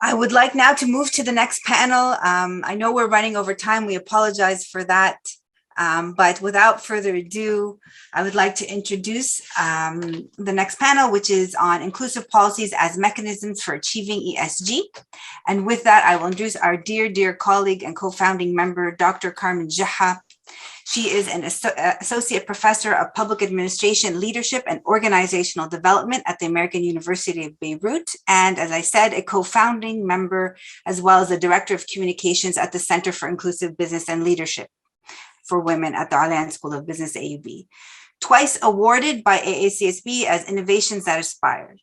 I would like now to move to the next panel. I know we're running over time. We apologize for that. But without further ado, I would like to introduce the next panel, which is on inclusive policies as mechanisms for achieving ESG. And with that, I will introduce our dear colleague and co-founding member, Dr. Carmen Geha. She is an associate professor of public administration, leadership, and organizational development at the American University of Beirut. And as I said, a co-founding member, as well as the director of communications at the Center for Inclusive Business and Leadership for Women at the Alliance School of Business, AUB. Twice awarded by AACSB as Innovations That Inspire.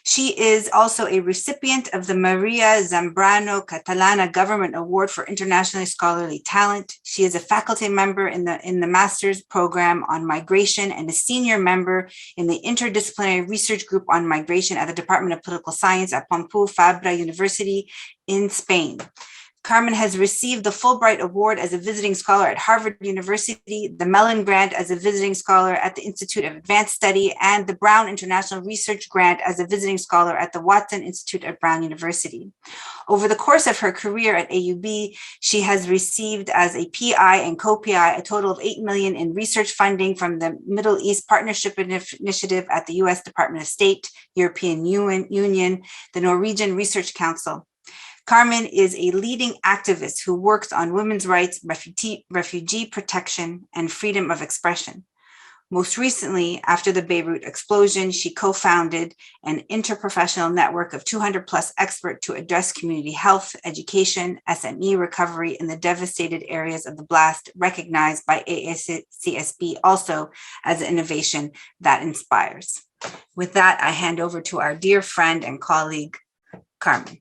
She is also a recipient of the Maria Zambrano Catalana Government Award for Internationally Scholarly Talent. She is a faculty member in the master's program on migration and a senior member in the interdisciplinary research group on migration at the Department of Political Science at Pompeu Fabra University in Spain. Carmen has received the Fulbright Award as a visiting scholar at Harvard University, the Mellon Grant as a visiting scholar at the Institute of Advanced Study, and the Brown International Research Grant as a visiting scholar at the Watson Institute at Brown University. Over the course of her career at AUB, she has received as a PI and co-PI a total of $8 million in research funding from the Middle East Partnership Initiative at the US Department of State, European Union, the Norwegian Research Council. Carmen is a leading activist who works on women's rights, refugee protection, and freedom of expression. Most recently, after the Beirut explosion, she co-founded an interprofessional network of 200 plus experts to address community health, education, SME recovery in the devastated areas of the blast, recognized by AACSB also as an innovation that inspires. With that, I hand over to our dear friend and colleague, Carmen.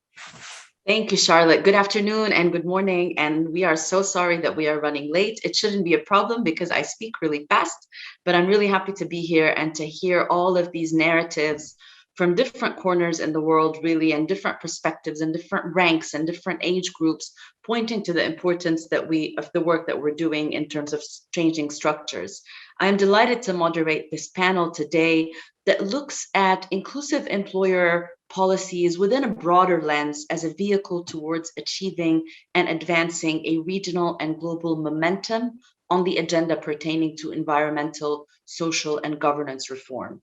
Thank you, Charlotte. Good afternoon and good morning. And we are so sorry that we are running late. It shouldn't be a problem because I speak really fast, but I'm really happy to be here and to hear all of these narratives from different corners in the world, really, and different perspectives and different ranks and different age groups, pointing to the importance of the work that we're doing in terms of changing structures. I am delighted to moderate this panel today that looks at inclusive employer policies within a broader lens as a vehicle towards achieving and advancing a regional and global momentum on the agenda pertaining to environmental, social, and governance reform.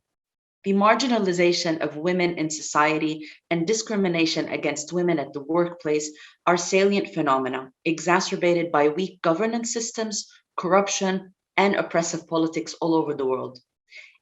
The marginalization of women in society and discrimination against women at the workplace are salient phenomena exacerbated by weak governance systems, corruption, and oppressive politics all over the world.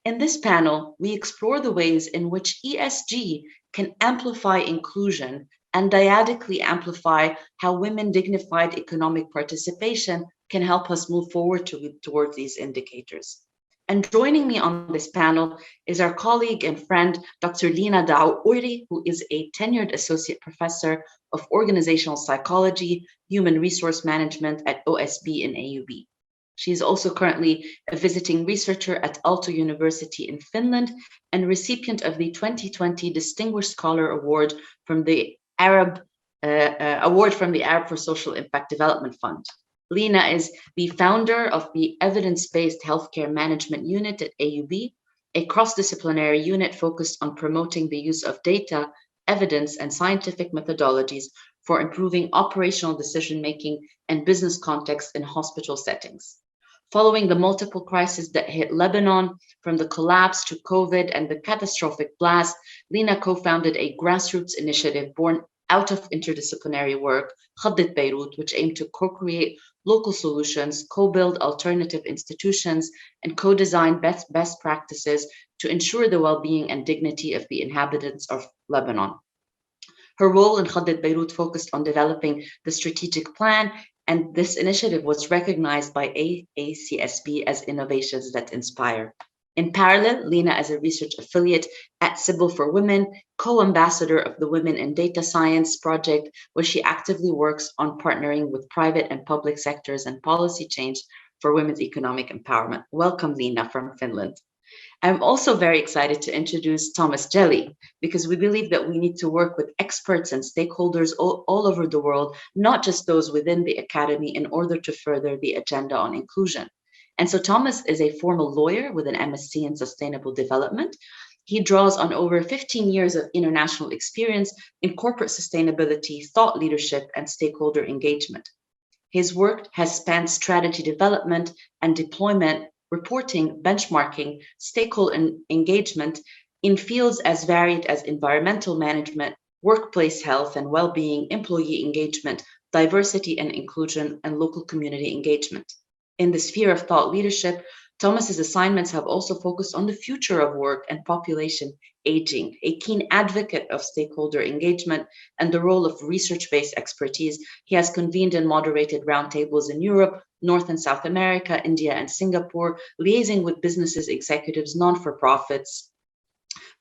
In this panel, we explore the ways in which ESG can amplify inclusion and dyadically amplify how women dignified economic participation can help us move forward towards these indicators. And joining me on this panel is our colleague and friend, Dr. Lina Daouk, who is a tenured associate professor of organizational psychology, human resource management at OSB in AUB. She is also currently a visiting researcher at Aalto University in Finland and recipient of the 2020 Distinguished Scholar Award from the Arab for Social Impact Development Fund. Lina is the founder of the Evidence-Based Healthcare Management Unit at AUB, a cross-disciplinary unit focused on promoting the use of data, evidence, and scientific methodologies for improving operational decision-making and business context in hospital settings. Following the multiple crises that hit Lebanon, from the collapse to COVID and the catastrophic blast, Lina co-founded a grassroots initiative born out of interdisciplinary work, Khaddit Beirut, which aimed to co-create local solutions, co-build alternative institutions, and co-design best practices to ensure the well-being and dignity of the inhabitants of Lebanon. Her role in Khaddit Beirut focused on developing the strategic plan, and this initiative was recognized by AACSB as Innovations That Inspire. In parallel, Lina is a research affiliate at Sybil for Women, co-ambassador of the Women in Data Science project, where she actively works on partnering with private and public sectors and policy change for women's economic empowerment. Welcome, Lina, from Finland. I'm also very excited to introduce Thomas Jelley, because we believe that we need to work with experts and stakeholders all over the world, not just those within the academy, in order to further the agenda on inclusion. And so Thomas is a former lawyer with an MSc in sustainable development, He draws on over 15 years of international experience in corporate sustainability, thought leadership, and stakeholder engagement. His work has spanned strategy development and deployment, reporting, benchmarking, stakeholder engagement in fields as varied as environmental management, workplace health and well-being, employee engagement, diversity and inclusion, and local community engagement. In the sphere of thought leadership, Thomas's assignments have also focused on the future of work and population aging, a keen advocate of stakeholder engagement and the role of research-based expertise. He has convened and moderated roundtables in Europe, North and South America, India, and Singapore, liaising with businesses, executives, non-for-profits,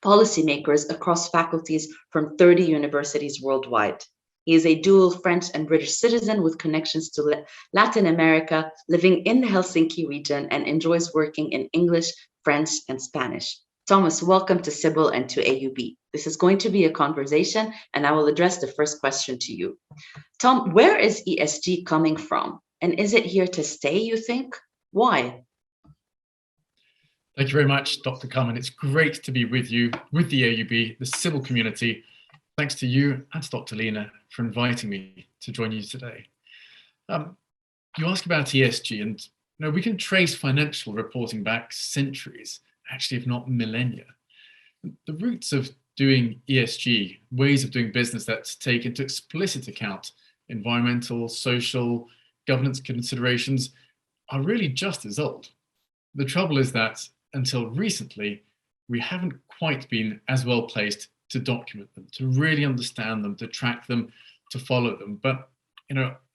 policymakers across faculties from 30 universities worldwide. He is a dual French and British citizen with connections to Latin America, living in the Helsinki region, and enjoys working in English, French, and Spanish. Thomas, welcome to Sybil and to AUB. This is going to be a conversation, and I will address the first question to you. Tom, where is ESG coming from? And is it here to stay, you think? Why? Thank you very much, Dr. Carmen. It's great to be with you, with the AUB, the Sybil community. Thanks to you and to Dr. Lina for inviting me to join you today. You ask about ESG, and we can trace financial reporting back centuries, actually, if not millennia. The roots of doing ESG, ways of doing business that take into explicit account environmental, social, governance considerations are really just as old. The trouble is that until recently, we haven't quite been as well placed to document them, to really understand them, to track them, to follow them. But,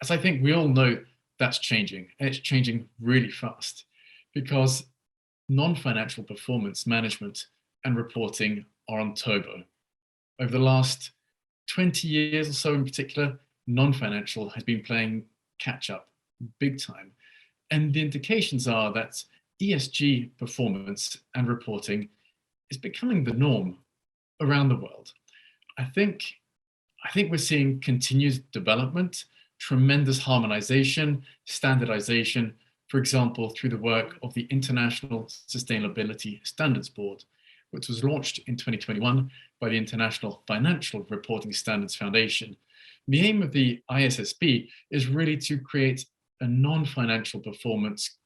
as I think we all know, that's changing, and it's changing really fast, because non-financial performance management and reporting are on turbo. Over the last 20 years or so in particular, non-financial has been playing catch up big time. And the indications are that ESG performance and reporting is becoming the norm around the world. I think we're seeing continued development, tremendous harmonization, standardization, for example, through the work of the International Sustainability Standards Board, which was launched in 2021 by the International Financial Reporting Standards Foundation. The aim of the ISSB is really to create a non-financial performance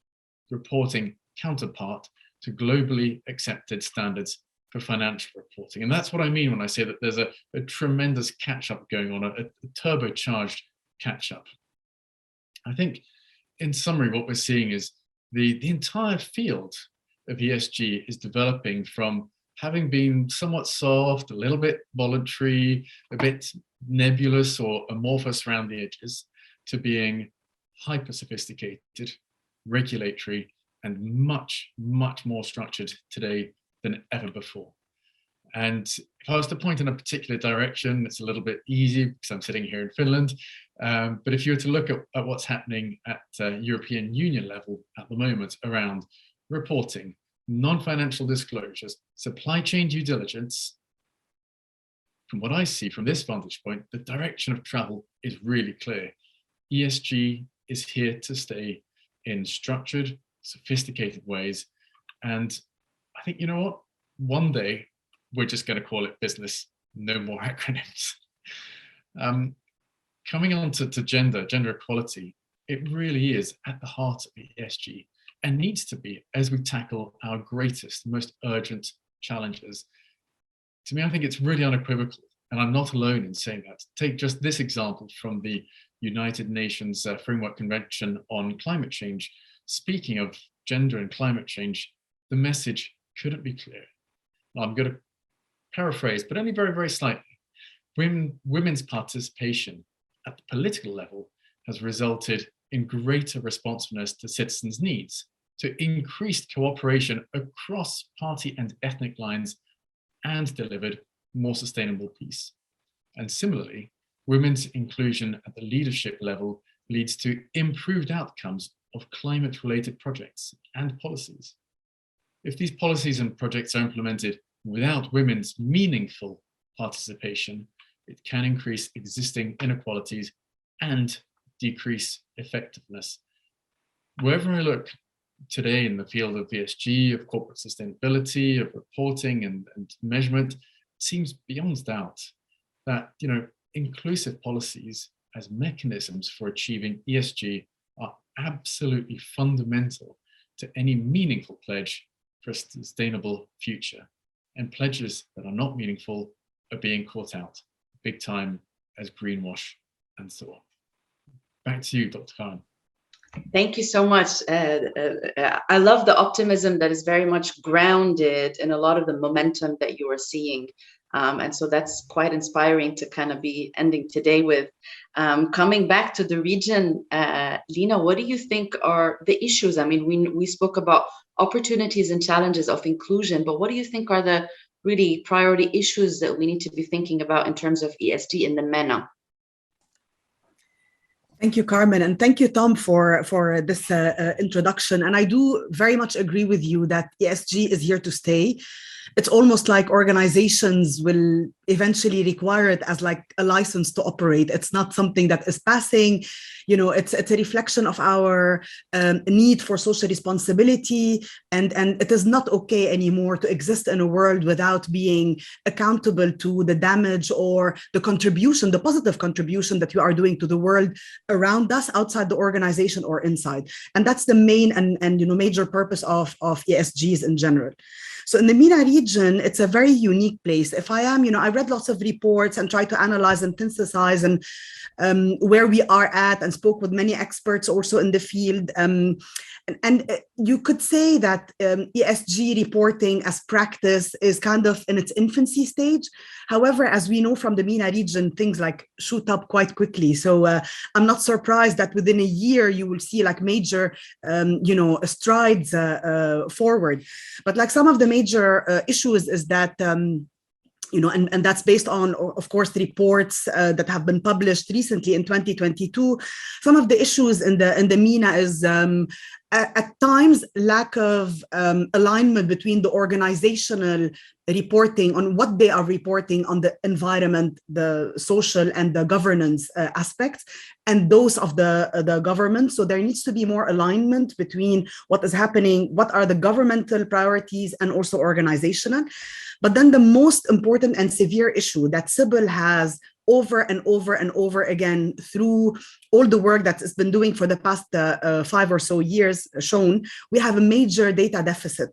reporting counterpart to globally accepted standards for financial reporting. And that's what I mean when I say that there's a tremendous catch-up going on, a turbocharged catch-up. I think, in summary, what we're seeing is the entire field of ESG is developing from having been somewhat soft, a little bit voluntary, a bit nebulous or amorphous around the edges, to being hyper-sophisticated, regulatory, and much, much more structured today than ever before. And if I was to point in a particular direction, it's a little bit easy because I'm sitting here in Finland. But if you were to look at what's happening at European Union level at the moment around reporting, non-financial disclosures, supply chain due diligence, from what I see from this vantage point, the direction of travel is really clear. ESG is here to stay in structured, sophisticated ways. And I think, one day we're just going to call it business, no more acronyms. Coming on to gender equality, it really is at the heart of ESG and needs to be as we tackle our greatest, most urgent challenges. To me, I think it's really unequivocal, and I'm not alone in saying that. Take just this example from the United Nations Framework Convention on Climate Change. Speaking of gender and climate change, the message couldn't be clearer. Now, I'm going to paraphrase, but only very, very slightly. Women's participation at the political level has resulted in greater responsiveness to citizens' needs, to increased cooperation across party and ethnic lines, and delivered more sustainable peace. And similarly, women's inclusion at the leadership level leads to improved outcomes of climate-related projects and policies. If these policies and projects are implemented without women's meaningful participation, it can increase existing inequalities and decrease effectiveness. Wherever I look, today in the field of ESG, of corporate sustainability, of reporting and measurement, seems beyond doubt that, inclusive policies as mechanisms for achieving ESG are absolutely fundamental to any meaningful pledge for a sustainable future. And pledges that are not meaningful are being caught out big time as greenwash and so on. Back to you, Dr. Carmen. Thank you so much. I love the optimism that is very much grounded in a lot of the momentum that you are seeing. And so that's quite inspiring to kind of be ending today with. Coming back to the region, Lina, what do you think are the issues? I mean, we spoke about opportunities and challenges of inclusion, but what do you think are the really priority issues that we need to be thinking about in terms of ESG in the MENA? Thank you, Carmen, and thank you, Tom, for this introduction. And I do very much agree with you that ESG is here to stay. It's almost like organizations will eventually require it as like a license to operate. It's not something that is passing. It's a reflection of our need for social responsibility, and it is not okay anymore to exist in a world without being accountable to the damage or the contribution, the positive contribution that we are doing to the world around us, outside the organization or inside. And that's the main and major purpose of ESGs in general. So in the MENA region, it's a very unique place. I read lots of reports and tried to analyze and synthesize and where we are at, and spoke with many experts also in the field. And you could say that ESG reporting as practice is kind of in its infancy stage. However, as we know from the MENA region, things like shoot up quite quickly. So I'm not surprised that within a year you will see like major, strides forward. But like some of the major issues is that and that's based on, of course, the reports that have been published recently in 2022. Some of the issues in the MENA is at times lack of alignment between the organizational reporting on what they are reporting on the environment, the social and the governance aspects, and those of the government. So there needs to be more alignment between what is happening, what are the governmental priorities, and also organizational. But then the most important and severe issue that CIBL has over and over and over again through all the work that it's been doing for the past 5 or so years shown, we have a major data deficit.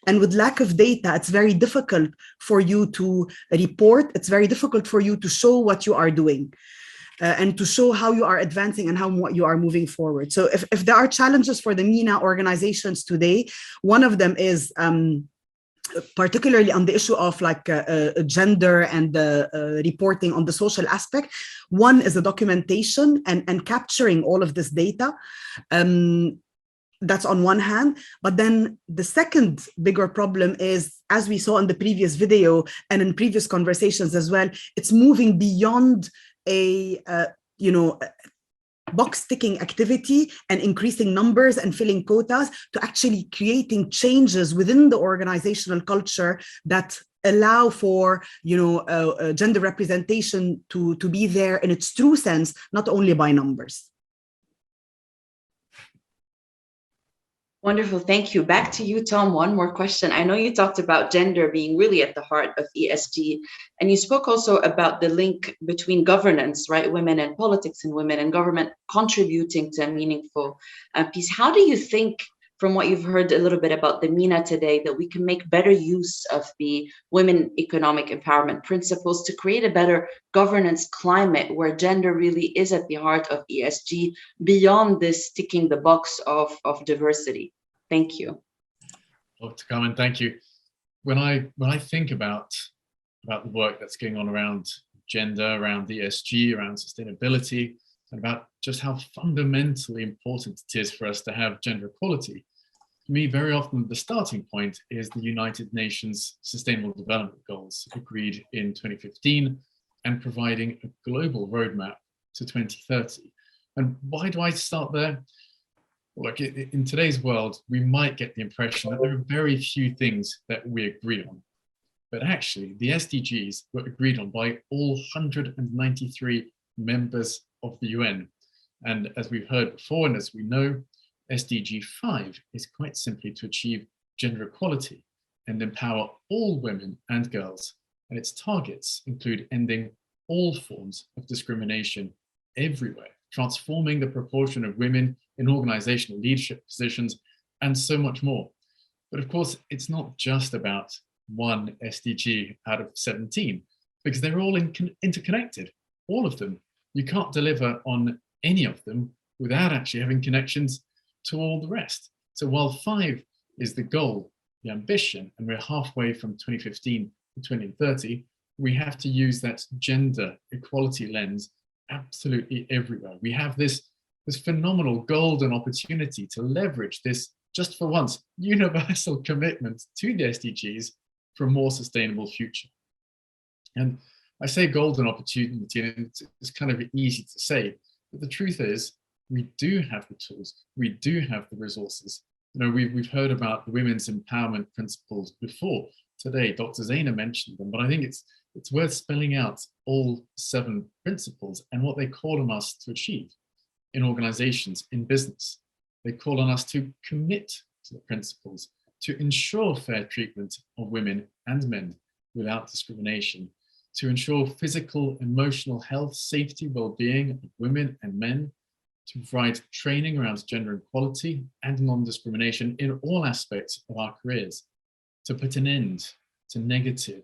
And with lack of data, it's very difficult for you to report. It's very difficult for you to show what you are doing and to show how you are advancing and how you are moving forward. So if there are challenges for the MENA organizations today, one of them is particularly on the issue of like gender and reporting on the social aspect. One is the documentation and capturing all of this data. That's on one hand. But then the second bigger problem is, as we saw in the previous video and in previous conversations as well, it's moving beyond a box-ticking activity and increasing numbers and filling quotas to actually creating changes within the organizational culture that allow for gender representation to be there in its true sense, not only by numbers. Wonderful, thank you. Back to you, Tom. One more question. I know you talked about gender being really at the heart of ESG, and you spoke also about the link between governance, right? Women and politics and women and government contributing to a meaningful piece. How do you think, from what you've heard a little bit about the MENA today, that we can make better use of the women economic empowerment principles to create a better governance climate where gender really is at the heart of ESG beyond this ticking the box of diversity? Thank you. Dr. Carmen, thank you. When I think about the work that's going on around gender, around ESG, around sustainability, and about just how fundamentally important it is for us to have gender equality, for me, very often the starting point is the United Nations Sustainable Development Goals agreed in 2015 and providing a global roadmap to 2030. And why do I start there? Look, in today's world, we might get the impression that there are very few things that we agree on. But actually, the SDGs were agreed on by all 193 members of the UN. And as we've heard before, and as we know, SDG 5 is quite simply to achieve gender equality and empower all women and girls, and its targets include ending all forms of discrimination everywhere, transforming the proportion of women in organizational leadership positions, and so much more. But of course, it's not just about one SDG out of 17, because they're all interconnected, all of them. You can't deliver on any of them without actually having connections to all the rest. So while 5 is the goal, the ambition, and we're halfway from 2015 to 2030, we have to use that gender equality lens absolutely everywhere. We have this phenomenal golden opportunity to leverage this, just for once, universal commitment to the SDGs for a more sustainable future. And I say golden opportunity, and it's kind of easy to say, but the truth is, we do have the tools, we do have the resources. You know, we've heard about the women's empowerment principles before. Today, Dr. Zena mentioned them, but I think it's worth spelling out all 7 principles and what they call on us to achieve in organizations, in business. They call on us to commit to the principles, to ensure fair treatment of women and men without discrimination, to ensure physical, emotional health, safety, well-being of women and men, to provide training around gender equality and non-discrimination in all aspects of our careers, to put an end to negative,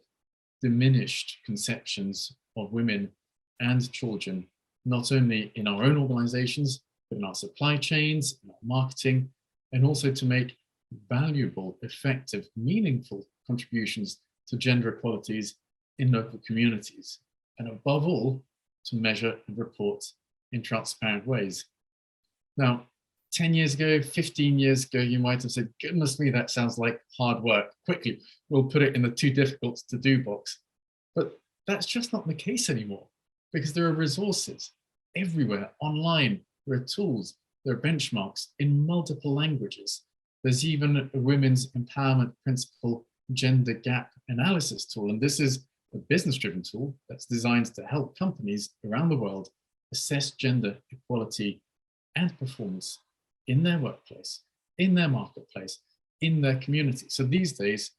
diminished conceptions of women and children, not only in our own organizations, but in our supply chains, in our marketing, and also to make valuable, effective, meaningful contributions to gender equalities in local communities, and above all, to measure and report in transparent ways. Now, 10 years ago, 15 years ago, you might have said, goodness me, that sounds like hard work. Quickly, we'll put it in the too difficult to do box. But that's just not the case anymore, because there are resources everywhere online. There are tools, there are benchmarks in multiple languages. There's even a women's empowerment principle gender gap analysis tool. And this is a business-driven tool that's designed to help companies around the world assess gender equality and performance in their workplace, in their marketplace, in their community. So these days,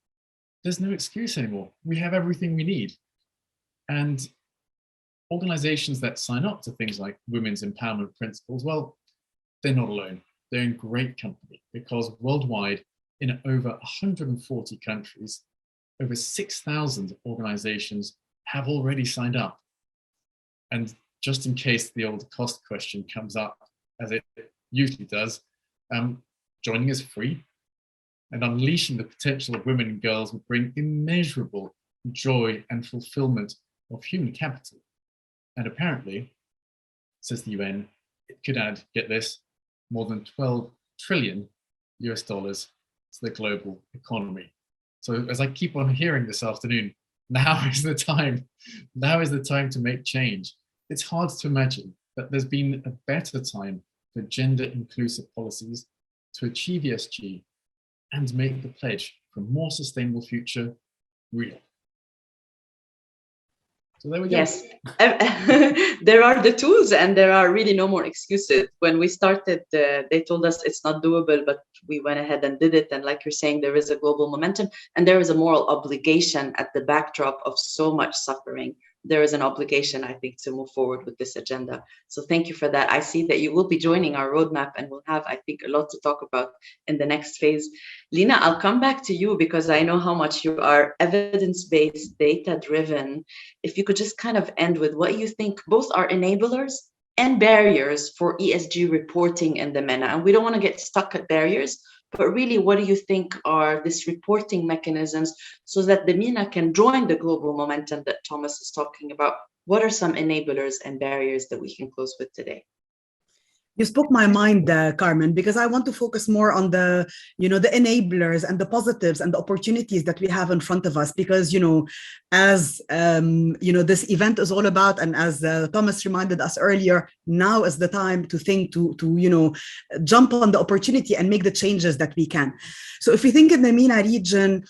there's no excuse anymore. We have everything we need. And organizations that sign up to things like women's empowerment principles, well, they're not alone. They're in great company, because worldwide, in over 140 countries, over 6,000 organizations have already signed up. And just in case the old cost question comes up, as it usually does, joining is free, and unleashing the potential of women and girls will bring immeasurable joy and fulfillment of human capital. And apparently, says the UN, it could add, get this, more than 12 trillion US dollars to the global economy. So as I keep on hearing this afternoon, now is the time. Now is the time to make change. It's hard to imagine that there's been a better time for gender inclusive policies to achieve ESG and make the pledge for a more sustainable future real. So there we go. Yes, there are the tools, and there are really no more excuses. When we started, they told us it's not doable, but we went ahead and did it. And like you're saying, there is a global momentum, and there is a moral obligation at the backdrop of so much suffering. There is an obligation, I think, to move forward with this agenda. So thank you for that. I see that you will be joining our roadmap, and we'll have, I think, a lot to talk about in the next phase. Lina, I'll come back to you because I know how much you are evidence-based, data-driven. If you could just kind of end with what you think both are enablers and barriers for ESG reporting in the MENA. And we don't want to get stuck at barriers, but really, what do you think are these reporting mechanisms so that the MENA can join the global momentum that Thomas is talking about? What are some enablers and barriers that we can close with today? You spoke my mind, Carmen, because I want to focus more on the, the enablers and the positives and the opportunities that we have in front of us. Because, as, this event is all about, and as Thomas reminded us earlier, now is the time to think, to jump on the opportunity and make the changes that we can. So if we think in the MENA region,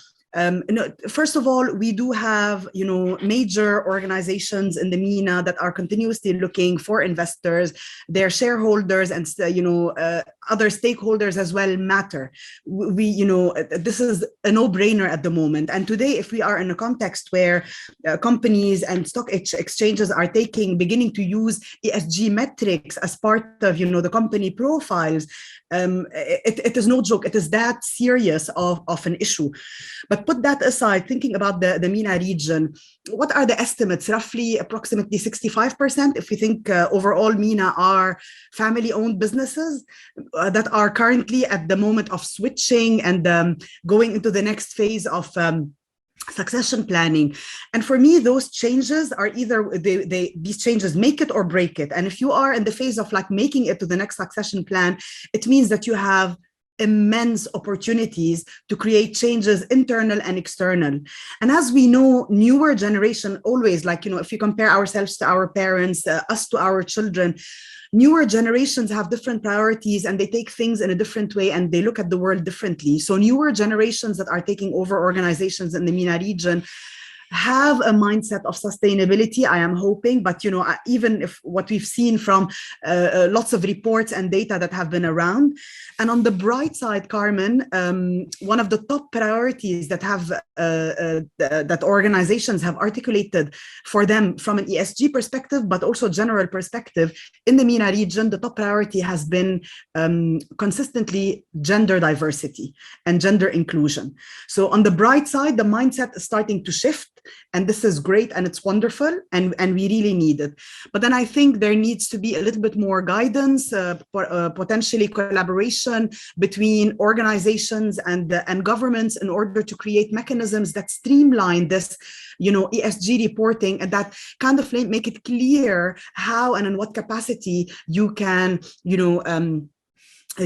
First of all, we do have, major organizations in the MENA that are continuously looking for investors. Their shareholders and, other stakeholders as well matter. This is a no-brainer at the moment. And today, if we are in a context where companies and stock exchanges are beginning to use ESG metrics as part of, the company profiles, it is no joke. It is that serious of an issue. But put that aside, thinking about the MENA region, what are the estimates? Roughly, approximately 65%, if we think overall MENA are family-owned businesses that are currently at the moment of switching and going into the next phase of succession planning. And for me, those changes are either these changes make it or break it. And if you are in the phase of like making it to the next succession plan, it means that you have immense opportunities to create changes, internal and external. And as we know, newer generation always, if you compare ourselves to our parents, us to our children, newer generations have different priorities and they take things in a different way and they look at the world differently. So newer generations that are taking over organizations in the MENA region have a mindset of sustainability, I am hoping, but even if what we've seen from lots of reports and data that have been around. And on the bright side, Carmen, one of the top priorities that have that organizations have articulated for them from an ESG perspective, but also general perspective in the MENA region, the top priority has been consistently gender diversity and gender inclusion. So on the bright side, the mindset is starting to shift. And this is great and it's wonderful and we really need it. But then I think there needs to be a little bit more guidance, potentially collaboration between organizations and governments in order to create mechanisms that streamline this, ESG reporting and that kind of make it clear how and in what capacity you can,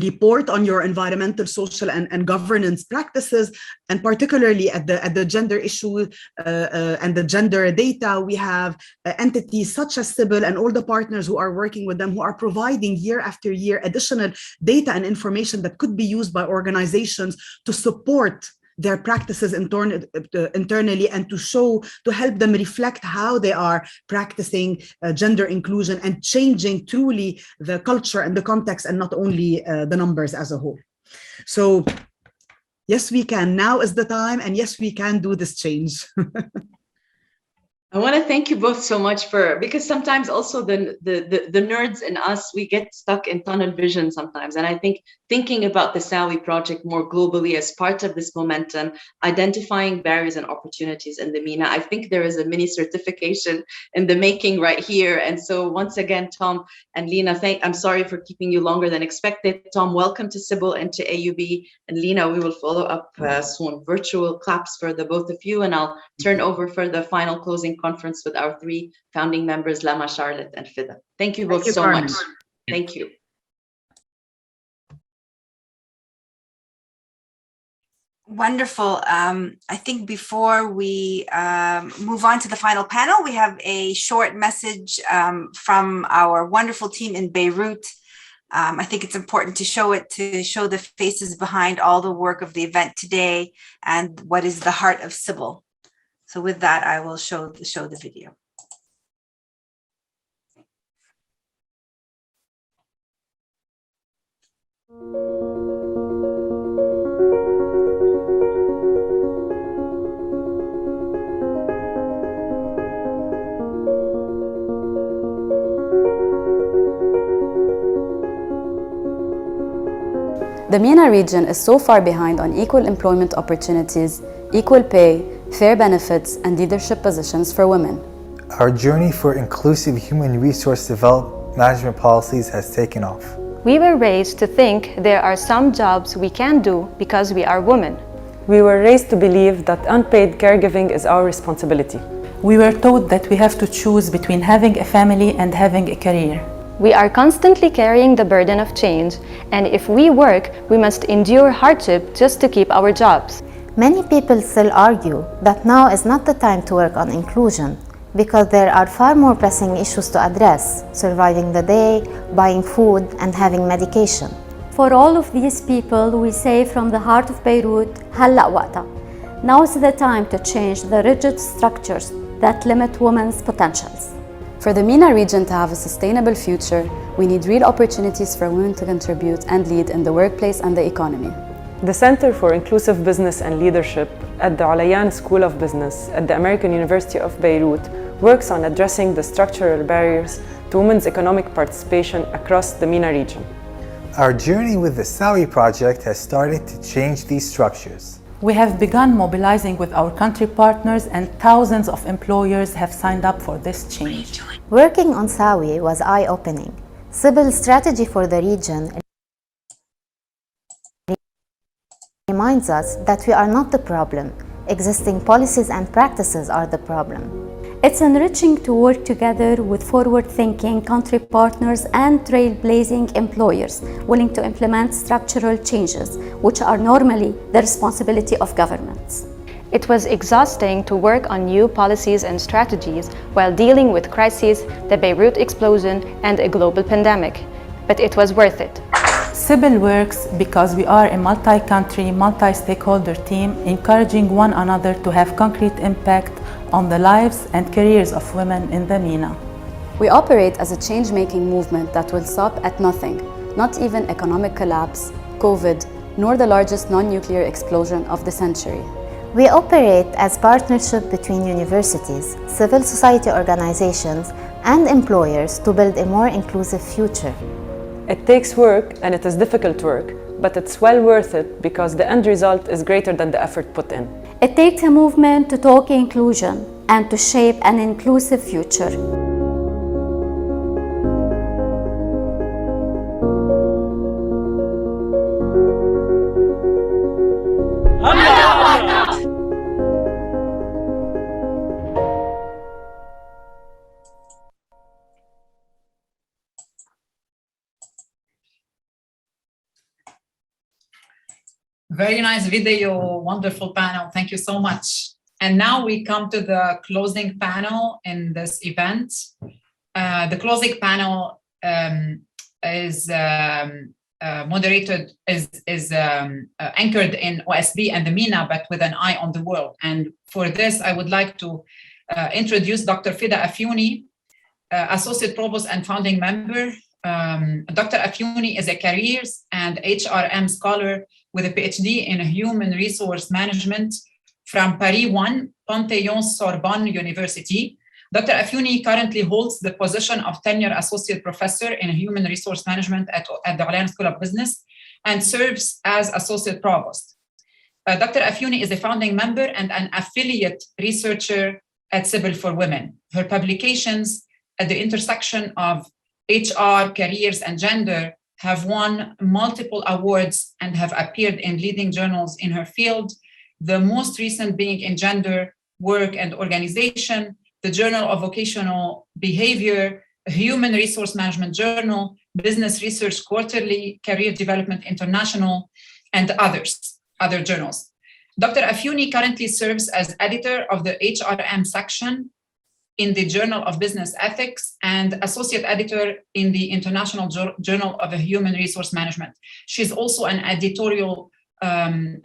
report on your environmental, social, and governance practices, and particularly at the gender issue and the gender data, we have entities such as Sybil and all the partners who are working with them, who are providing year after year additional data and information that could be used by organizations to support their practices internally and to help them reflect how they are practicing gender inclusion and changing truly the culture and the context and not only the numbers as a whole. So yes, we can. Now is the time, and yes, we can do this change. I want to thank you both so much because sometimes also the nerds in us, we get stuck in tunnel vision sometimes. And I think thinking about the SAWI project more globally as part of this momentum, identifying barriers and opportunities in the MENA, I think there is a mini certification in the making right here. And so once again, Tom and Lina, I'm sorry for keeping you longer than expected. Tom, welcome to Sybil and to AUB. And Lina, we will follow up soon. Virtual claps for the both of you. And I'll turn over for the final closing conference with our three founding members, Lama, Charlotte, and Fida. Thank you both so much. Thank you. Wonderful. I think before we move on to the final panel, we have a short message from our wonderful team in Beirut. I think it's important to show the faces behind all the work of the event today and what is the heart of Sybil. So with that, I will show the video. The MENA region is so far behind on equal employment opportunities, equal pay, fair benefits, and leadership positions for women. Our journey for inclusive human resource development management policies has taken off. We were raised to think there are some jobs we can do because we are women. We were raised to believe that unpaid caregiving is our responsibility. We were taught that we have to choose between having a family and having a career. We are constantly carrying the burden of change, and if we work, we must endure hardship just to keep our jobs. Many people still argue that now is not the time to work on inclusion because there are far more pressing issues to address: surviving the day, buying food, and having medication. For all of these people, we say from the heart of Beirut, هلأ وقتها. Now is the time to change the rigid structures that limit women's potentials. For the MENA region to have a sustainable future, we need real opportunities for women to contribute and lead in the workplace and the economy. The Center for Inclusive Business and Leadership at the Alayan School of Business at the American University of Beirut works on addressing the structural barriers to women's economic participation across the MENA region. Our journey with the SAWI project has started to change these structures. We have begun mobilizing with our country partners, and thousands of employers have signed up for this change. Working on SAWI was eye-opening. Civil strategy for the region reminds us that we are not the problem. Existing policies and practices are the problem. It's enriching to work together with forward-thinking country partners and trailblazing employers willing to implement structural changes, which are normally the responsibility of governments. It was exhausting to work on new policies and strategies while dealing with crises, the Beirut explosion, and a global pandemic. But it was worth it. CIBIL works because we are a multi-country, multi-stakeholder team encouraging one another to have concrete impact on the lives and careers of women in the MENA. We operate as a change-making movement that will stop at nothing, not even economic collapse, COVID, nor the largest non-nuclear explosion of the century. We operate as partnership between universities, civil society organizations, and employers to build a more inclusive future. It takes work, and it is difficult work, but it's well worth it because the end result is greater than the effort put in. It takes a movement to talk inclusion and to shape an inclusive future. Very nice video, wonderful panel. Thank you so much. And now we come to the closing panel in this event. The closing panel is moderated, is anchored in OSB and the MENA, but with an eye on the world. And for this, I would like to introduce Dr. Fida Afyouni, Associate Provost and founding member. Dr. Afyouni is a careers and HRM scholar with a PhD in Human Resource Management from Paris 1 Panthéon-Sorbonne University. Dr. Afyouni currently holds the position of Tenure Associate Professor in Human Resource Management at the Alayan School of Business and serves as Associate Provost. Dr. Afyouni is a founding member and an affiliate researcher at CIBIL for Women. Her publications at the intersection of HR, careers, and gender have won multiple awards and have appeared in leading journals in her field, the most recent being in Gender, Work, and Organization, the Journal of Vocational Behavior, Human Resource Management Journal, Business Research Quarterly, Career Development International, and other journals. Dr. Afyouni currently serves as editor of the HRM section in the Journal of Business Ethics and associate editor in the International Journal of Human Resource Management. She's also an editorial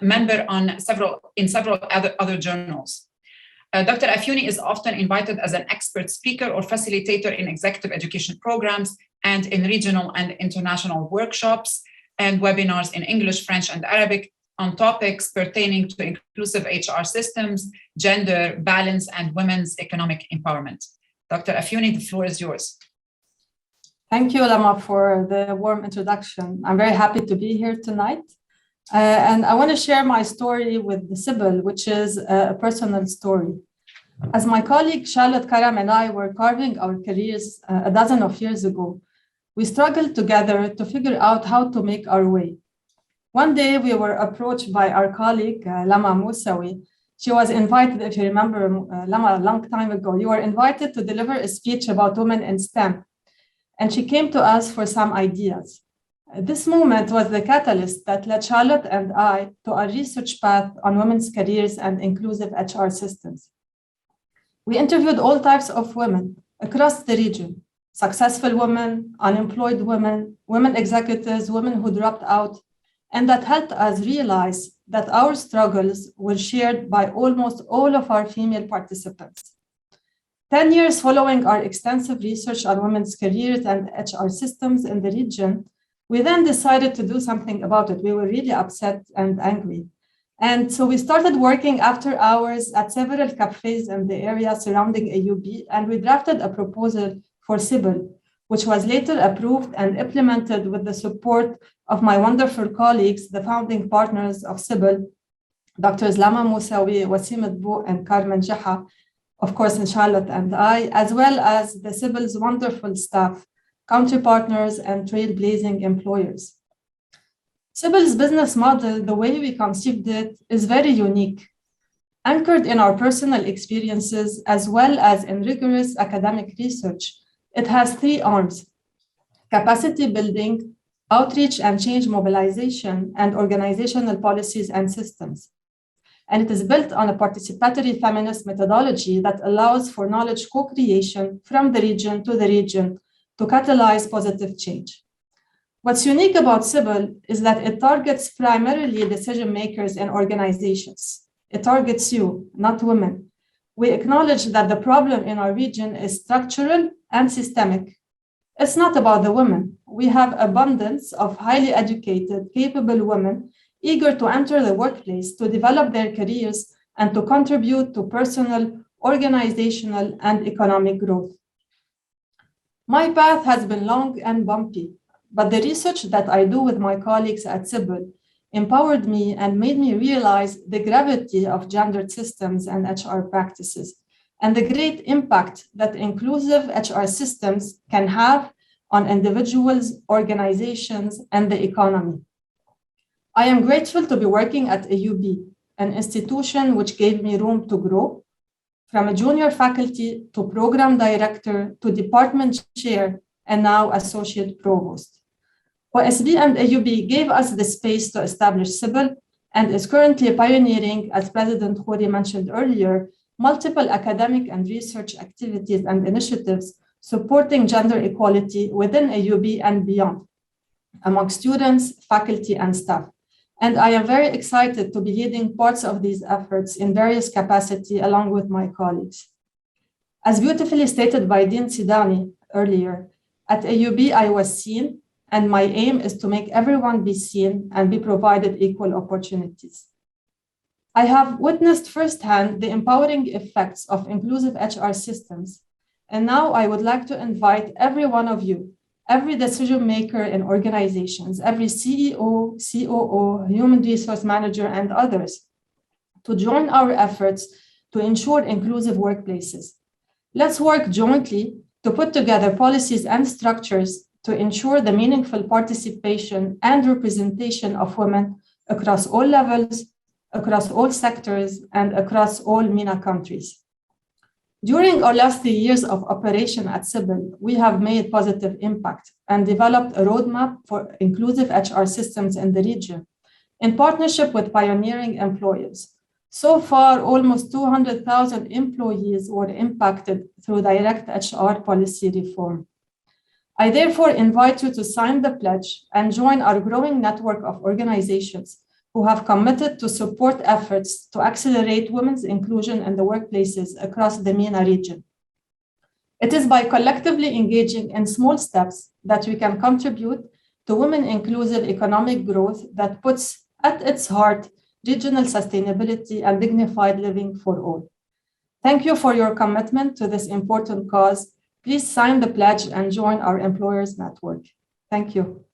member in several other journals. Dr. Afyouni is often invited as an expert speaker or facilitator in executive education programs and in regional and international workshops and webinars in English, French, and Arabic on topics pertaining to inclusive HR systems, gender balance, and women's economic empowerment. Dr. Afyouni, the floor is yours. Thank you, Lama, for the warm introduction. I'm very happy to be here tonight. And I want to share my story with the CIBIL, which is a personal story. As my colleague Charlotte Karam and I were carving our careers a dozen of years ago, we struggled together to figure out how to make our way. One day we were approached by our colleague, Lama Moussaoui. She was invited, if you remember, Lama, a long time ago, you were invited to deliver a speech about women in STEM. And she came to us for some ideas. This moment was the catalyst that led Charlotte and I to our research path on women's careers and inclusive HR systems. We interviewed all types of women across the region, successful women, unemployed women, women executives, women who dropped out, and that helped us realize that our struggles were shared by almost all of our female participants. 10 years following our extensive research on women's careers and HR systems in the region, we then decided to do something about it. We were really upset and angry. And so we started working after hours at several cafes in the area surrounding AUB, and we drafted a proposal for CIBL, which was later approved and implemented with the support of my wonderful colleagues, the founding partners of CIBL, Drs. Lama Moussaoui, Wasim Adbou, and Carmen Geha, of course, and Charlotte and I, as well as the CIBL's wonderful staff, country partners, and trailblazing employers. CIBL's business model, the way we conceived it, is very unique, anchored in our personal experiences as well as in rigorous academic research. It has 3 arms: capacity building, outreach and change mobilization, and organizational policies and systems. And it is built on a participatory feminist methodology that allows for knowledge co-creation from the region to catalyze positive change. What's unique about CIBL is that it targets primarily decision makers and organizations. It targets you, not women. We acknowledge that the problem in our region is structural and systemic. It's not about the women. We have abundance of highly educated, capable women eager to enter the workplace, to develop their careers, and to contribute to personal, organizational, and economic growth. My path has been long and bumpy, but the research that I do with my colleagues at CIBL empowered me and made me realize the gravity of gendered systems and HR practices, and the great impact that inclusive HR systems can have on individuals, organizations, and the economy. I am grateful to be working at AUB, an institution which gave me room to grow, from a junior faculty to program director to department chair, and now associate provost. OSB and AUB gave us the space to establish CIBL and is currently pioneering, as President Khoury mentioned earlier, multiple academic and research activities and initiatives supporting gender equality within AUB and beyond, among students, faculty, and staff. And I am very excited to be leading parts of these efforts in various capacity along with my colleagues. As beautifully stated by Dean Sidani earlier, at AUB I was seen, and my aim is to make everyone be seen and be provided equal opportunities. I have witnessed firsthand the empowering effects of inclusive HR systems, and now I would like to invite every one of you, every decision maker in organizations, every CEO, COO, human resource manager, and others, to join our efforts to ensure inclusive workplaces. Let's work jointly to put together policies and structures to ensure the meaningful participation and representation of women across all levels, across all sectors, and across all MENA countries. During our last 3 years of operation at CIBL, we have made positive impact and developed a roadmap for inclusive HR systems in the region in partnership with pioneering employers. So far, almost 200,000 employees were impacted through direct HR policy reform. I therefore invite you to sign the pledge and join our growing network of organizations who have committed to support efforts to accelerate women's inclusion in the workplaces across the MENA region. It is by collectively engaging in small steps that we can contribute to women-inclusive economic growth that puts at its heart regional sustainability and dignified living for all. Thank you for your commitment to this important cause. Please sign the pledge and join our employers network. Thank you.